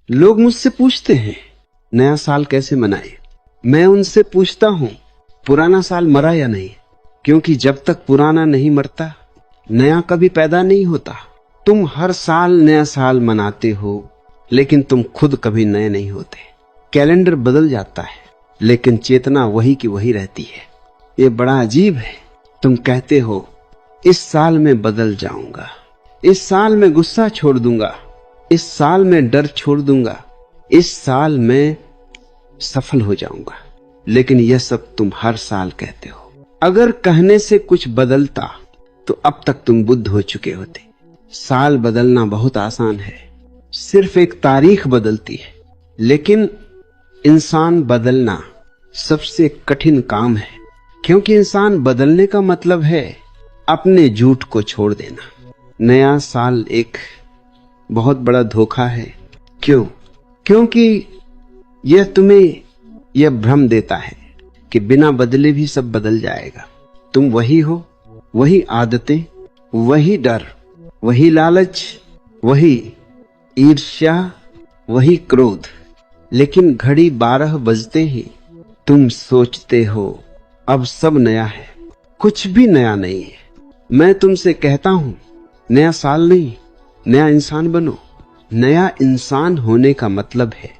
लोग मुझसे पूछते हैं नया साल कैसे मनाए। मैं उनसे पूछता हूं पुराना साल मरा या नहीं, क्योंकि जब तक पुराना नहीं मरता नया कभी पैदा नहीं होता। तुम हर साल नया साल मनाते हो, लेकिन तुम खुद कभी नए नहीं होते। कैलेंडर बदल जाता है, लेकिन चेतना वही की वही रहती है। ये बड़ा अजीब है। तुम कहते हो इस साल में बदल जाऊंगा, इस साल में गुस्सा छोड़ दूंगा, इस साल में डर छोड़ दूंगा, इस साल में सफल हो जाऊंगा, लेकिन यह सब तुम हर साल कहते हो। अगर कहने से कुछ बदलता तो अब तक तुम बुद्ध हो चुके होते। साल बदलना बहुत आसान है, सिर्फ एक तारीख बदलती है, लेकिन इंसान बदलना सबसे कठिन काम है, क्योंकि इंसान बदलने का मतलब है अपने झूठ को छोड़ देना। नया साल एक बहुत बड़ा धोखा है। क्यों? क्योंकि यह तुम्हें यह भ्रम देता है कि बिना बदले भी सब बदल जाएगा। तुम वही हो, वही आदतें, वही डर, वही लालच, वही ईर्ष्या, वही क्रोध। लेकिन घड़ी 12 बजते ही तुम सोचते हो अब सब नया है। कुछ भी नया नहीं है। मैं तुमसे कहता हूं नया साल नहीं, नया इंसान बनो। नया इंसान होने का मतलब है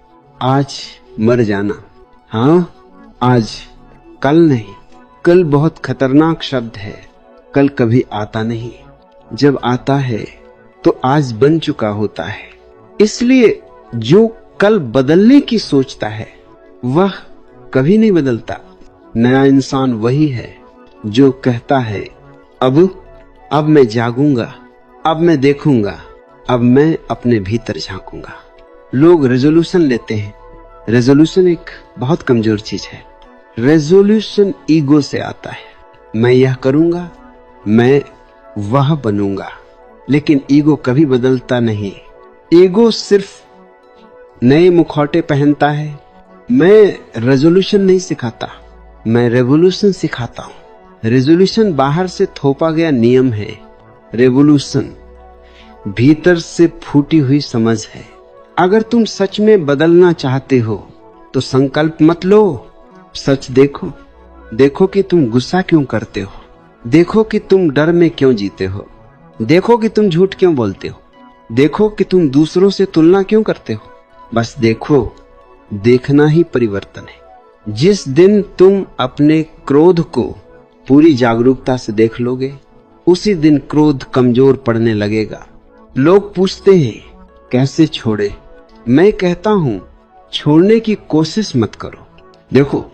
आज मर जाना। हाँ, आज, कल नहीं। कल बहुत खतरनाक शब्द है। कल कभी आता नहीं। जब आता है तो आज बन चुका होता है। इसलिए जो कल बदलने की सोचता है वह कभी नहीं बदलता। नया इंसान वही है जो कहता है अब मैं जागूंगा, अब मैं देखूंगा, अब मैं अपने भीतर झांकूंगा। लोग रेजोल्यूशन लेते हैं। रेजोल्यूशन एक बहुत कमजोर चीज है। रेजोल्यूशन ईगो से आता है। मैं यह करूंगा, मैं वह बनूंगा, लेकिन ईगो कभी बदलता नहीं। ईगो सिर्फ नए मुखौटे पहनता है। मैं रेजोल्यूशन नहीं सिखाता, मैं रेवोल्यूशन सिखाता हूं। रेजोल्यूशन बाहर से थोपा गया नियम है। रेवोल्यूशन भीतर से फूटी हुई समझ है। अगर तुम सच में बदलना चाहते हो तो संकल्प मत लो, सच देखो। देखो कि तुम गुस्सा क्यों करते हो, देखो कि तुम डर में क्यों जीते हो, देखो कि तुम झूठ क्यों बोलते हो, देखो कि तुम दूसरों से तुलना क्यों करते हो। बस देखो। देखना ही परिवर्तन है। जिस दिन तुम अपने क्रोध को पूरी जागरूकता से देख लोगे, उसी दिन क्रोध कमजोर पड़ने लगेगा। लोग पूछते हैं कैसे छोड़े। मैं कहता हूं छोड़ने की कोशिश मत करो। देखो,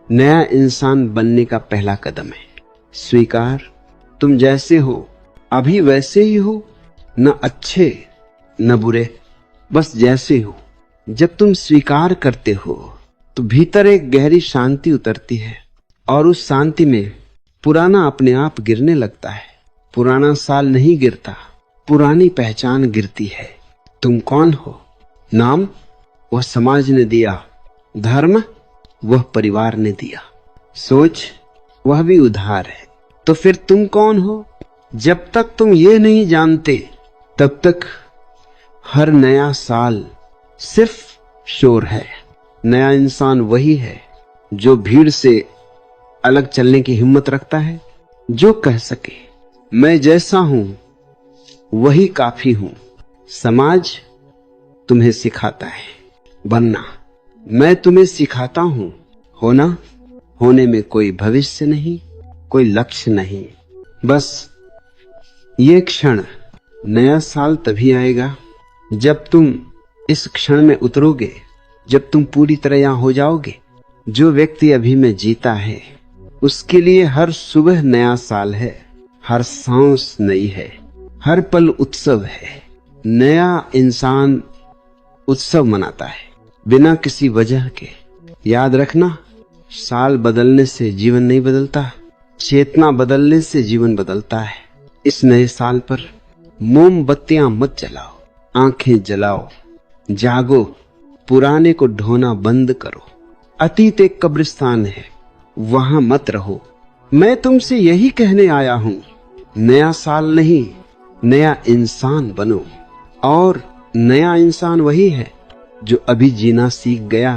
नया इंसान बनने का पहला कदम है स्वीकार। तुम जैसे हो अभी वैसे ही हो, न अच्छे न बुरे, बस जैसे हो। जब तुम स्वीकार करते हो तो भीतर एक गहरी शांति उतरती है, और उस शांति में पुराना अपने आप गिरने लगता है। पुराना साल नहीं गिरता, पुरानी पहचान गिरती है। तुम कौन हो? नाम वह समाज ने दिया, धर्म वह परिवार ने दिया, सोच वह भी उधार है। तो फिर तुम कौन हो? जब तक तुम ये नहीं जानते तब तक हर नया साल सिर्फ शोर है। नया इंसान वही है जो भीड़ से अलग चलने की हिम्मत रखता है, जो कह सके मैं जैसा हूं वही काफी हूं। समाज तुम्हें सिखाता है बनना, मैं तुम्हें सिखाता हूं होना। होने में कोई भविष्य नहीं, कोई लक्ष्य नहीं, बस ये क्षण। नया साल तभी आएगा जब तुम इस क्षण में उतरोगे, जब तुम पूरी तरह यहां हो जाओगे। जो व्यक्ति अभी में जीता है उसके लिए हर सुबह नया साल है, हर सांस नई है, हर पल उत्सव है। नया इंसान उत्सव मनाता है बिना किसी वजह के। याद रखना, साल बदलने से जीवन नहीं बदलता, चेतना बदलने से जीवन बदलता है। इस नए साल पर मोमबत्तियां मत जलाओ, आंखें जलाओ, जागो, पुराने को ढोना बंद करो। अतीत एक कब्रिस्तान है, वहां मत रहो। मैं तुमसे यही कहने आया हूं, नया साल नहीं, नया इंसान बनो। और नया इंसान वही है जो अभी जीना सीख गया